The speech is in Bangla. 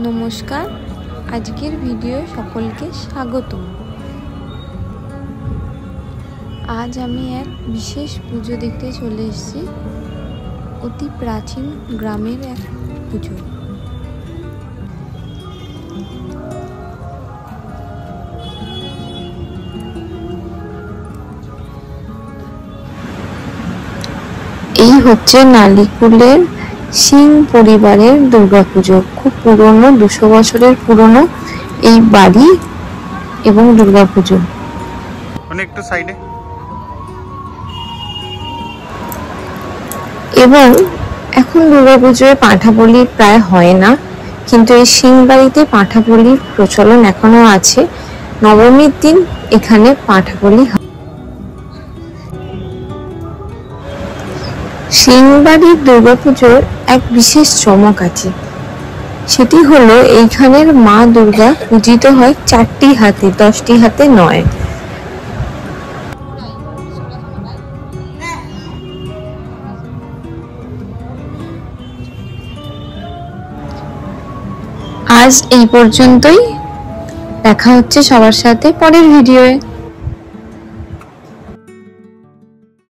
নমস্কার, আজকের ভিডিও সকলকে স্বাগতম। আজ আমি এক বিশেষ পুজো দেখতে চলে এসেছি। অতি প্রাচীন গ্রামের এক পুজো। এই হচ্ছে নালিকুলের সিং পরিবারের দুর্গাপুজো। খুব পুরনো, 200 বছরের পুরনো এই বাড়ি এবং দুর্গাপুজো। একটু সাইডে। এবং এখন দুর্গাপুজোয় পাঁঠাবলি প্রায় হয় না, কিন্তু এই সিং বাড়িতে পাঁঠাবলির প্রচলন এখনো আছে। নবমীর দিন এখানে পাঁঠাবলি হয়। সিংবাড়ির দুর্গাপুজোর এক বিশেষ চমক আছে। সেটি হলো এইখানের মা দুর্গা পূজিত হয় 4টি হাতে, 10টি হাতে নয়। আজ এই পর্যন্তই। দেখা হচ্ছে সবার সাথে পরের ভিডিওয়ে।